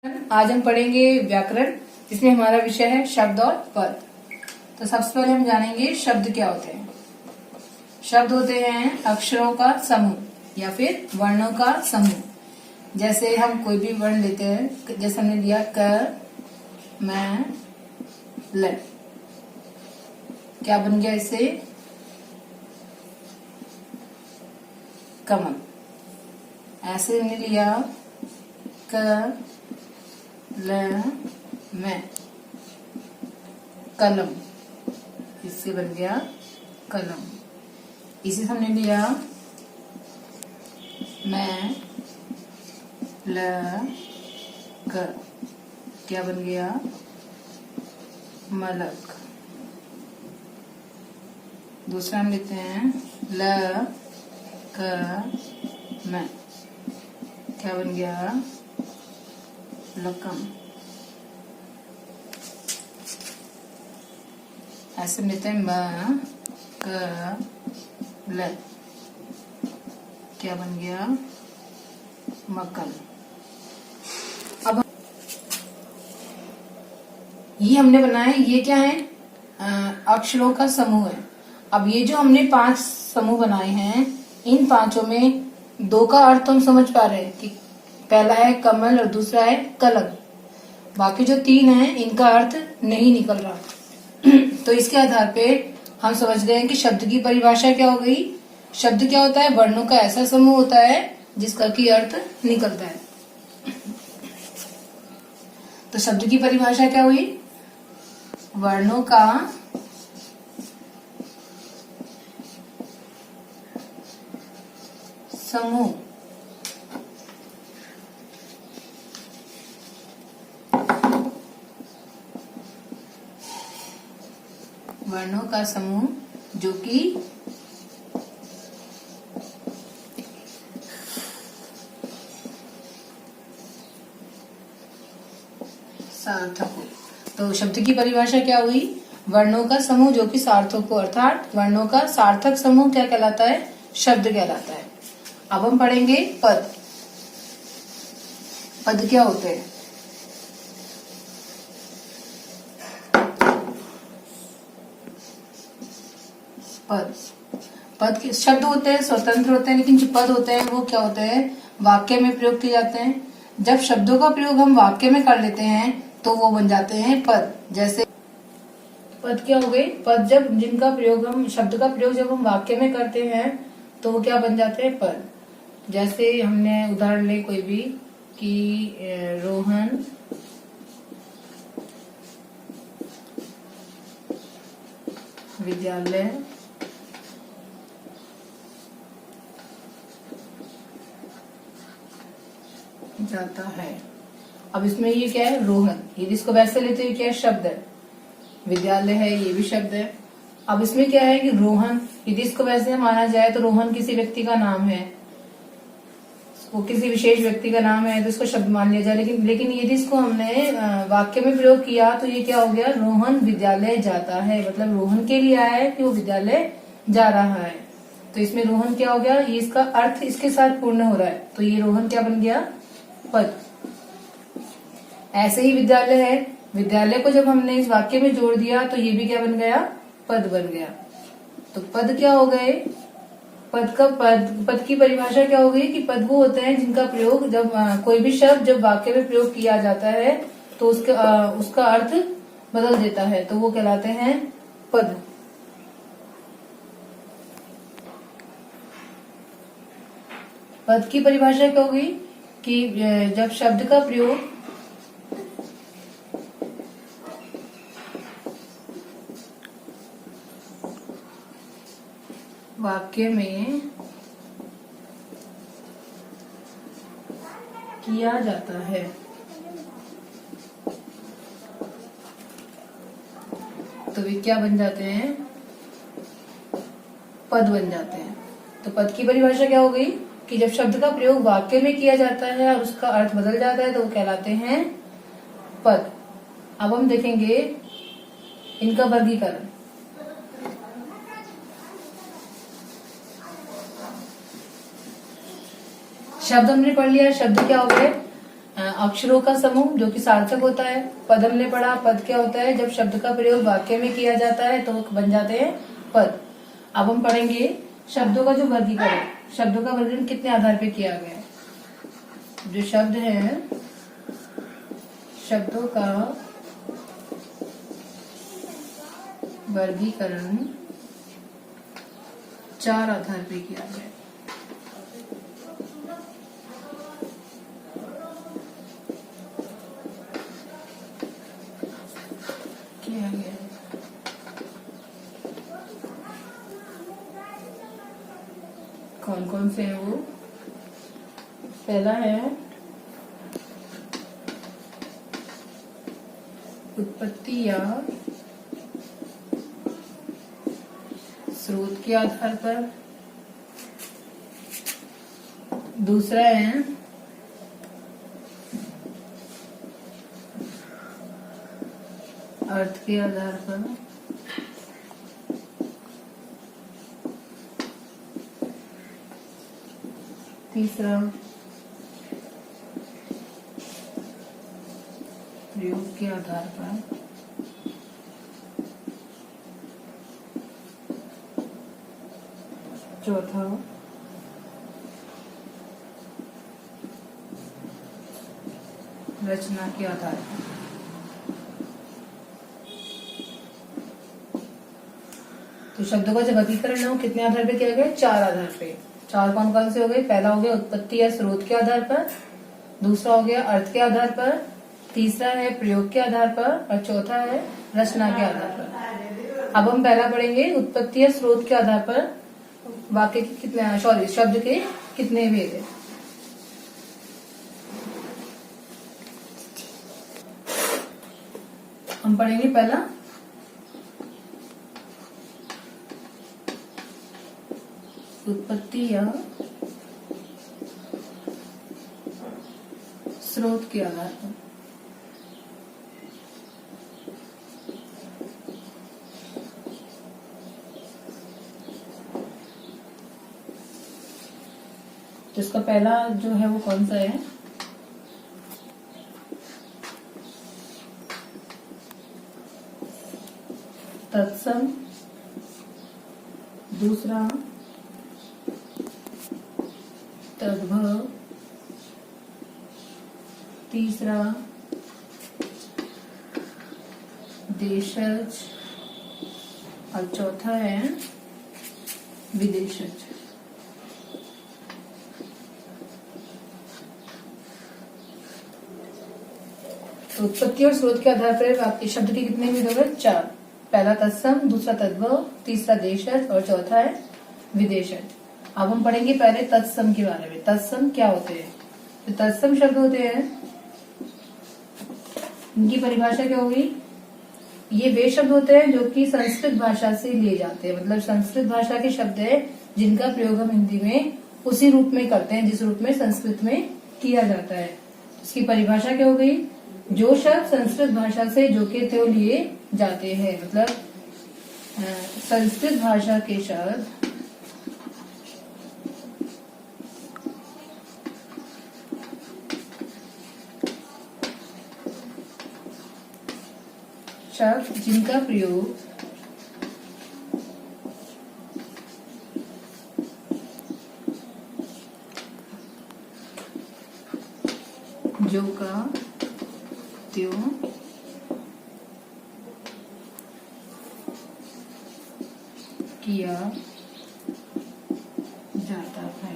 आज हम पढ़ेंगे व्याकरण, जिसमें हमारा विषय है शब्द और पद। तो सबसे पहले हम जानेंगे शब्द क्या होते हैं। शब्द होते हैं अक्षरों का समूह या फिर वर्णों का समूह। जैसे हम कोई भी वर्ण लेते हैं, जैसे हमने लिया क, मैं, ल, क्या बन गया इससे? कमल। ऐसे हमने लिया क, ल, मैं, कलम, इससे बन गया कलम। इसे हमने लिया मैं, ल, क, क्या बन गया? मलक। दूसरा हम लेते हैं ल, क, मैं, क्या बन गया? लकम। ऐसे लेते हैं म, क, ल, क्या बन गया? मकल। अब ये हमने बनाया, ये क्या है? अक्षरों का समूह है। अब ये जो हमने 5 समूह बनाए हैं, इन पांचों में 2 का अर्थ हम समझ पा रहे हैं कि पहला है कमल और दूसरा है कलम। बाकी जो 3 हैं, इनका अर्थ नहीं निकल रहा। तो इसके आधार पे हम समझ रहे हैं कि शब्द की परिभाषा क्या हो गई। शब्द क्या होता है? वर्णों का ऐसा समूह होता है जिसका की अर्थ निकलता है। तो शब्द की परिभाषा क्या हुई? वर्णों का समूह। वर्णों का समूह जो कि सार्थक हो। तो शब्द की परिभाषा क्या हुई? वर्णों का समूह जो कि सार्थक हो, अर्थात वर्णों का सार्थक समूह क्या कहलाता है? शब्द कहलाता है। अब हम पढ़ेंगे पद। पद क्या होते हैं? पद पद के शब्द होते हैं, स्वतंत्र होते हैं, लेकिन जो पद होते हैं वो क्या होते हैं? वाक्य में प्रयोग किए जाते हैं। जब शब्दों का प्रयोग हम वाक्य में कर लेते हैं तो वो बन जाते हैं पद। जैसे पद क्या हो गए? पद जब जिनका प्रयोग हम शब्द का प्रयोग जब हम वाक्य में करते हैं तो वो क्या बन जाते हैं? पद। जैसे हमने उदाहरण ले कोई भी कि रोहन विद्यालय जाता है। अब इसमें ये क्या है? रोहन। ये जिसको वैसे लेते हैं क्या है? शब्द है। विद्यालय है, ये भी शब्द है। अब इसमें क्या है कि रोहन, यदि इसको वैसे माना जाए तो रोहन किसी व्यक्ति का नाम है, वो किसी विशेष व्यक्ति का नाम है तो इसको शब्द मान लिया जाए। लेकिन यदि इसको हमने वाक्य में प्रयोग किया तो ये क्या हो गया? रोहन विद्यालय जाता है। मतलब रोहन के लिए आया है कि वो विद्यालय जा रहा है। तो इसमें रोहन क्या हो गया? ये इसका अर्थ इसके साथ पूर्ण हो रहा है, तो ये रोहन क्या बन गया? पद। ऐसे ही विद्यालय है, विद्यालय को जब हमने इस वाक्य में जोड़ दिया तो ये भी क्या बन गया? पद बन गया। तो पद क्या हो गए? पद की परिभाषा क्या हो गई कि पद वो होते हैं जिनका प्रयोग जब कोई भी शब्द जब वाक्य में प्रयोग किया जाता है तो उसका अर्थ बदल देता है, तो वो कहलाते हैं पद। पद की परिभाषा क्या हो गई कि जब शब्द का प्रयोग वाक्य में किया जाता है तो वे क्या बन जाते हैं? पद बन जाते हैं। तो पद की परिभाषा क्या हो गई कि जब शब्द का प्रयोग वाक्य में किया जाता है और उसका अर्थ बदल जाता है तो वो कहलाते हैं पद। अब हम देखेंगे इनका वर्गीकरण। शब्द हमने पढ़ लिया। शब्द क्या हो गए? अक्षरों का समूह जो कि सार्थक होता है। पद हमने पढ़ा, पद क्या होता है, जब शब्द का प्रयोग वाक्य में किया जाता है तो बन जाते हैं पद। अब हम पढ़ेंगे शब्दों का जो वर्गीकरण, शब्दों का वर्गीकरण कितने आधार पे किया गया है। जो शब्द है, शब्दों का वर्गीकरण 4 आधार पे किया गया है। कौन कौन से हैं वो? पहला है उत्पत्ति या स्रोत के आधार पर। दूसरा है अर्थ के आधार पर। तीसरा प्रयोग के आधार पर। चौथा रचना के आधार पर। तो शब्दों का जो वर्गीकरण है वो कितने आधार पे किया गया? 4 आधार पे। 4 कौन कौन से हो गए? पहला हो गया उत्पत्ति या स्रोत के आधार पर, दूसरा हो गया अर्थ के आधार पर, तीसरा है प्रयोग के आधार पर और चौथा है रचना के आधार पर। अब हम पहला पढ़ेंगे उत्पत्ति या स्रोत के आधार पर वाक्य के कितने, सॉरी, शब्द के कितने भेद है। हम पढ़ेंगे पहला उत्पत्ति या स्रोत के आधार पर। तो इसका पहला जो है वो कौन सा है? तत्सम, दूसरा तद्भव, तीसरा देशज और चौथा है विदेशज। तो उत्पत्ति और स्रोत के आधार पर आपके शब्द के कितने भेद हो गए? 4। पहला तत्सम, दूसरा तद्भव, तीसरा देशज और चौथा है विदेशज। अब हम पढ़ेंगे पहले तत्सम के बारे में। तत्सम क्या होते हैं? तो तत्सम शब्द होते हैं, इनकी परिभाषा क्या होगी? ये वे शब्द होते हैं जो कि संस्कृत भाषा से लिए जाते हैं, मतलब संस्कृत भाषा के शब्द है जिनका प्रयोग हम हिंदी में उसी रूप में करते हैं जिस रूप में संस्कृत में किया जाता है। इसकी परिभाषा क्या हो गई? जो शब्द संस्कृत भाषा से जो के त्यों लिए जाते हैं, मतलब संस्कृत भाषा के शब्द जिनका प्रयोग जो का त्यों किया जाता है।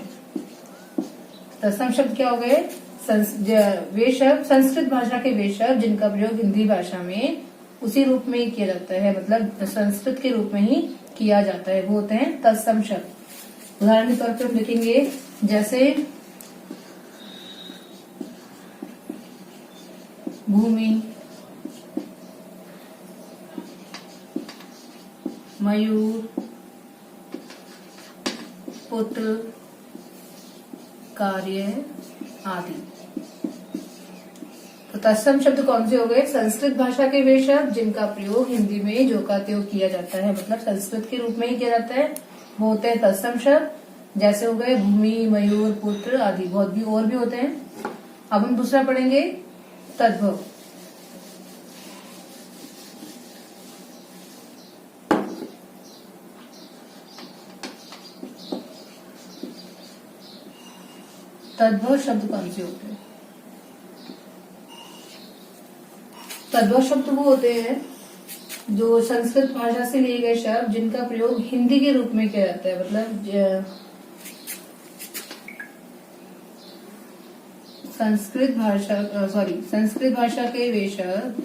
तत्सम शब्द क्या हो गए? वे शब्द, संस्कृत भाषा के वे शब्द जिनका प्रयोग हिंदी भाषा में उसी रूप में ही किया जाता है, मतलब संस्कृत के रूप में ही किया जाता है, वो होते हैं तत्सम शब्द। उदाहरण के तौर पर हम लिखेंगे जैसे भूमि, मयूर, पुत्र, कार्य आदि। तो तत्सम शब्द कौन से हो गए? संस्कृत भाषा के वे शब्द जिनका प्रयोग हिंदी में जो का त्यों किया जाता है, मतलब संस्कृत के रूप में ही किया जाता है, वो होते हैं तत्सम शब्द। जैसे हो गए भूमि, मयूर, पुत्र आदि। बहुत भी और भी होते हैं। अब हम दूसरा पढ़ेंगे तद्भव। तद्भव शब्द कौन से होते हैं? तद्भव शब्द वो होते हैं जो संस्कृत भाषा से लिए गए शब्द जिनका प्रयोग हिंदी के रूप में किया जाता है। मतलब संस्कृत भाषा के वे शब्द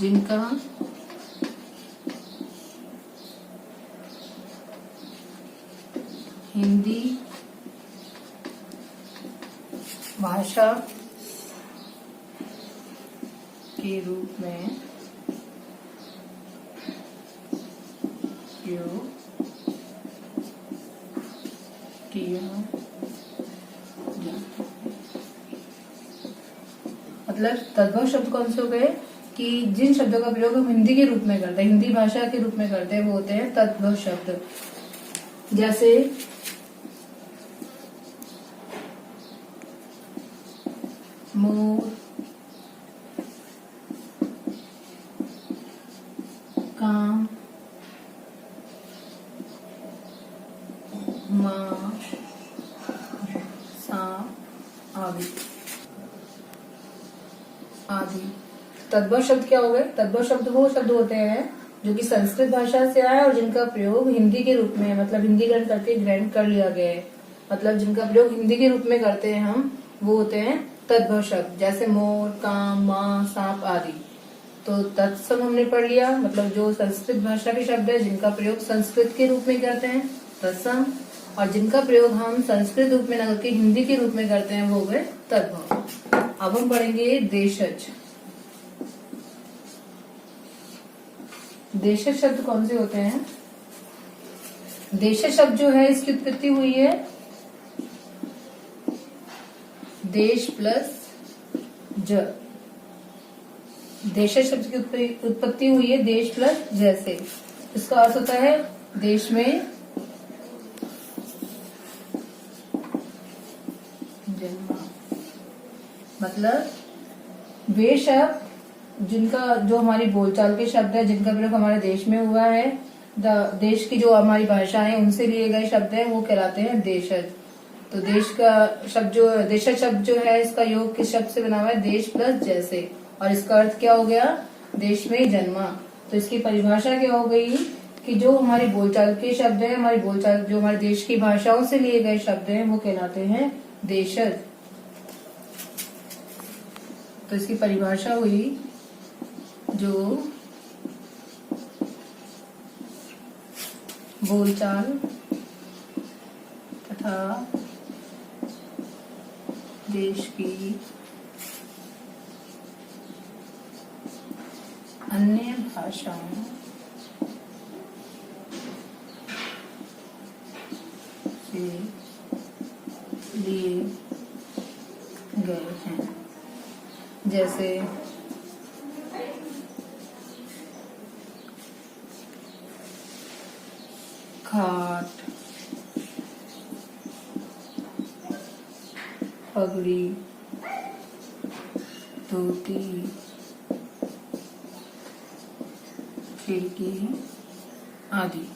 जिनका हिंदी भाषा के रूप में प्रयोग किया जाता है। मतलब तद्भव शब्द कौन से हो गए कि जिन शब्दों का प्रयोग हम हिंदी के रूप में करते हैं, हिंदी भाषा के रूप में करते हैं, वो होते हैं तद्भव शब्द। जैसे मोर, काम, माँ, सांप आदि। तद्भव शब्द क्या हो गए? तद्भव शब्द वो शब्द होते हैं जो कि संस्कृत भाषा से आए और जिनका प्रयोग हिंदी के रूप में, मतलब हिंदी ग्रहण करके ग्रहण कर लिया गया है, मतलब जिनका प्रयोग हिंदी के रूप में करते हैं हम, वो होते हैं तद्भव शब्द। जैसे मोर, काम, माँ, सांप आदि। तो तत्सम हमने पढ़ लिया, मतलब जो संस्कृत भाषा के शब्द है जिनका प्रयोग संस्कृत के रूप में करते हैं तत्सम, और जिनका प्रयोग हम संस्कृत रूप में न करके हिंदी के रूप में करते हैं वो हो गए तद्भव। अब हम पढ़ेंगे देशज। देशज शब्द कौन से होते हैं? देशज शब्द जो है इसकी उत्पत्ति हुई है देश प्लस ज। देशज शब्द की उत्पत्ति हुई है देश प्लस ज से। इसका अर्थ होता है देश में जन्मा। मतलब वे शब्द जिनका, जो हमारी बोलचाल के शब्द है, जिनका प्रयोग हमारे देश में हुआ है, देश की जो हमारी भाषा है उनसे लिए गए शब्द है, वो कहलाते हैं देशज। तो देश का शब्द जो देशज शब्द जो है इसका योग किस शब्द से बना हुआ है? देश प्लस जैसे। और इसका अर्थ क्या हो गया? देश में जन्मा। तो इसकी परिभाषा क्या हो गई कि जो हमारी बोलचाल के शब्द है, हमारी बोलचाल जो हमारे देश की भाषाओं से लिए गए शब्द हैं वो कहलाते हैं देशज। तो इसकी परिभाषा हुई जो बोलचाल तथा देश की अन्य भाषाओं से लिए गए हैं। जैसे खाट, पगड़ी, धोती, खिड़की आदि।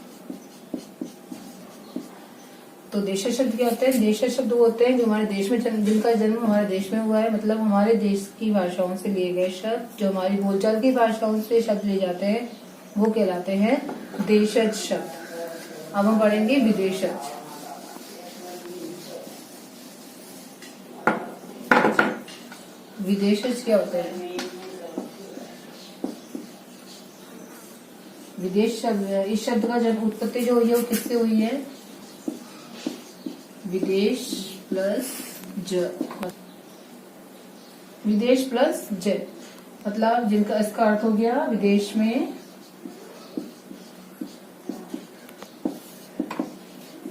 तो देशज शब्द क्या होते हैं? देशज शब्द वो होते हैं जो हमारे देश में, जिनका जन्म हमारे देश में हुआ है, मतलब हमारे देश की भाषाओं से लिए गए शब्द, जो हमारी बोलचाल की भाषाओं से शब्द लिए जाते हैं वो कहलाते हैं देशज शब्द। अब हम पढ़ेंगे विदेशज। विदेशज क्या होता है? विदेश शब्द, इस शब्द का जब उत्पत्ति जो हुई है वो किससे हुई है? विदेश प्लस ज। विदेश प्लस ज मतलब जिनका, इसका अर्थ हो गया विदेश में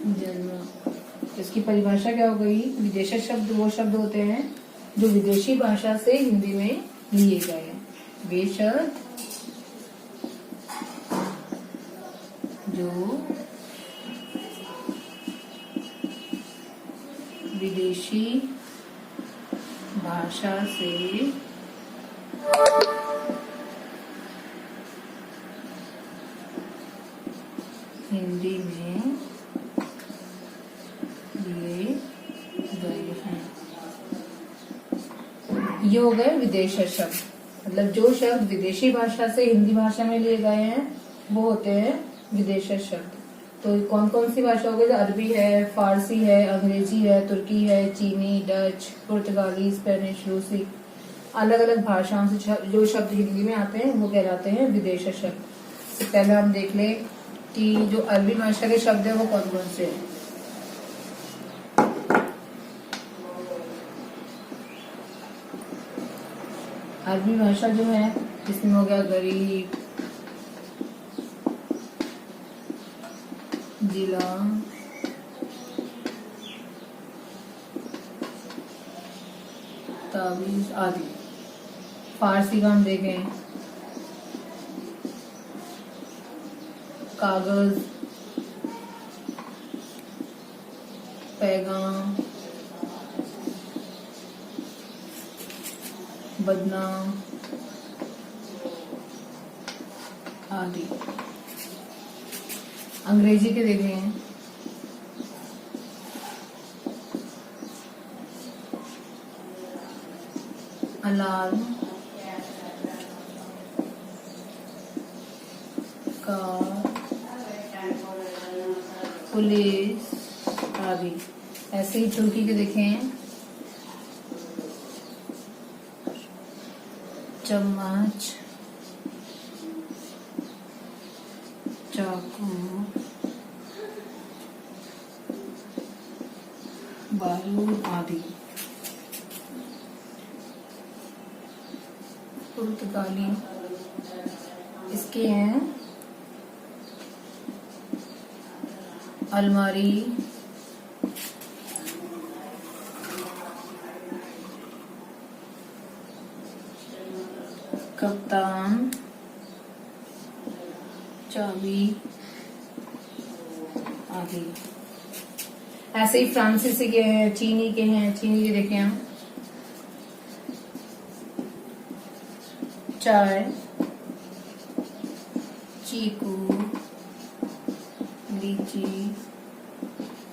जन्म। इसकी परिभाषा क्या हो गई? विदेशज शब्द वो शब्द होते हैं जो विदेशी भाषा से हिंदी में लिए गए। वे शब्द विदेशी भाषा से हिंदी में लिए गए हैं। ये हो गए विदेशी शब्द, मतलब जो शब्द विदेशी भाषा से हिंदी भाषा में लिए गए हैं वो होते हैं विदेशी शब्द। तो कौन कौन सी भाषा हो गई? अरबी है, फारसी है, अंग्रेजी है, तुर्की है, चीनी, डच, पुर्तगाली, स्पेनिश, रूसी, अलग अलग भाषाओं से जो शब्द हिंदी में आते हैं वो कहलाते हैं विदेशी शब्द। तो पहले हम देख लें कि जो अरबी भाषा के शब्द है वो कौन कौन से हैं। अरबी भाषा जो है इसमें हो गया गरीब, जिला, तावीज आदि। फारसी का हम देखें कागज, पैगाम, बदनाम आदि। अंग्रेजी के देख रहे हैं अलार्म, कार, पुलिस आदि। ऐसे ही तुर्की के देखें चम्मच, चाकू, बारूद आदि। पुर्तगाली इसके हैं अलमारी, कप्तान, चाबी आदि। ऐसे ही फ्रांसीसी के हैं, चीनी के हैं, चीनी के देखें हम चाय, चीकू, लीची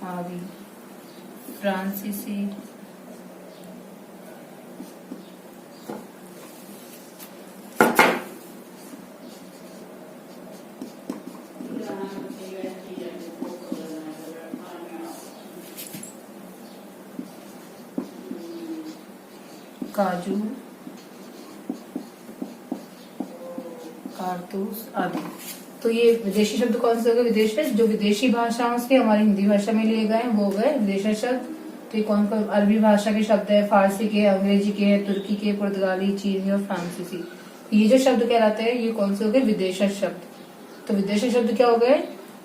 आदि। फ्रांसीसी काजू, कारतूस आदि। तो ये विदेशी शब्द कौन से हो गए? विदेशी जो विदेशी भाषाओं से हमारी हिंदी भाषा में लिए गए वो गए विदेशी शब्द। तो ये कौन कौन? अरबी भाषा के शब्द है, फारसी के, अंग्रेजी के, तुर्की के, पुर्तगाली, चीनी और फ्रांसीसी। ये जो शब्द कहलाते हैं ये कौन से हो गए? विदेशी शब्द। तो विदेशी शब्द क्या हो गए?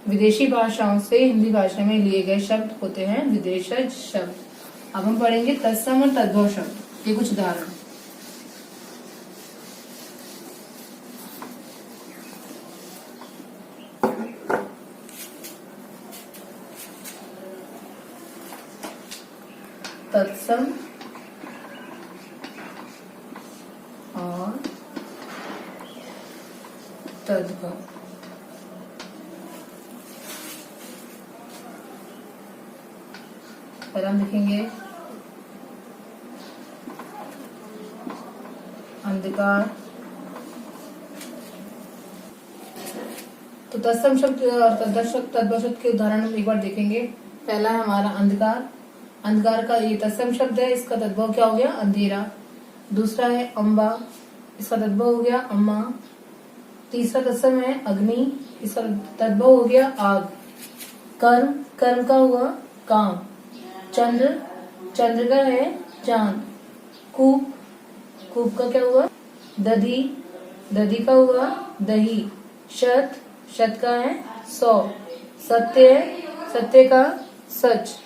विदेशी भाषाओं से हिंदी भाषा में लिए गए शब्द होते हैं विदेशी शब्द। अब हम पढ़ेंगे तत्सम और तद्भव शब्द के कुछ उदाहरण। तत्सम और तद्भव। पहले हम लिखेंगे अंधकार। तो तत्सम शब्द और तद्भव शब्द के उदाहरण हम एक बार देखेंगे। पहला है हमारा अंधकार। अंधकार का ये तत्सम शब्द है, इसका तद्भव क्या हो गया? अंधेरा। दूसरा है अम्बा, इसका तद्भव हो गया अम्मा। तीसरा तत्सम है अग्नि, इसका तद्भव हो गया आग। कर्म, कर्म का हुआ काम। चंद्र, चंद्र का है चांद। कूप, कूप का क्या हुआ? दधी, दधी का हुआ दही। शत, शत का है 100। सत्य, सत्य का सच।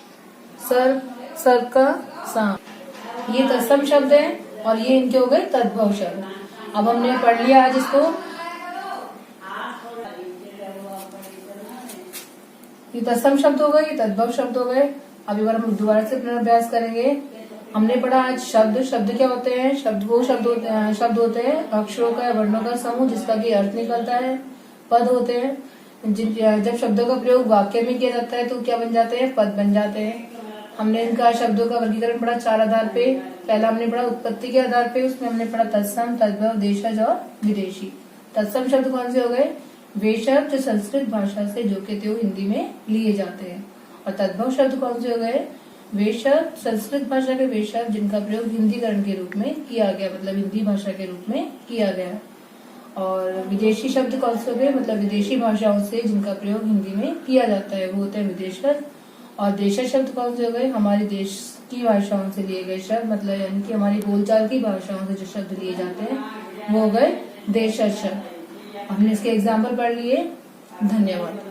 सर्प, सर्प का सांप। ये तत्सम शब्द है और ये इनके हो गए तद्भव शब्द। अब हमने पढ़ लिया आज इसको। ये तत्सम शब्द हो गए, ये तद्भव शब्द हो गए। अब एक बार हम दोबारा से अपना अभ्यास करेंगे। हमने पढ़ा आज शब्द। शब्द क्या होते हैं? शब्द होते हैं अक्षरों का या वर्णों का समूह जिसका कि अर्थ निकलता है। पद होते हैं जब शब्दों का प्रयोग वाक्य में किया जाता है तो क्या बन जाते हैं? पद बन जाते हैं। हमने इनका शब्दों का वर्गीकरण पढ़ा 4 आधार पे। पहला हमने पढ़ा उत्पत्ति के आधार पे, उसमें हमने पढ़ा तत्सम, तद्भव, देशज और विदेशी। तत्सम शब्द कौन से हो गए? वे शब्द जो संस्कृत भाषा से जो के त्यों हिंदी में लिए जाते हैं। और तद्भव शब्द कौन से हो गए? वे शब्द संस्कृत भाषा के वे शब्द जिनका प्रयोग हिंदीकरण के रूप में किया गया, मतलब हिंदी भाषा के रूप में किया गया। और विदेशी शब्द कौन से हो गए? मतलब विदेशी भाषाओं से जिनका प्रयोग हिंदी में किया जाता है, वो होते हैं विदेशज। और देशज शब्द कौन से हो गए? हमारे देश की भाषाओं से लिए गए शब्द, मतलब यानी कि हमारी बोलचाल की भाषाओं से जो शब्द लिए जाते हैं वो हो गए देशज शब्द। हमने इसके एग्जाम्पल पढ़ लिए। धन्यवाद।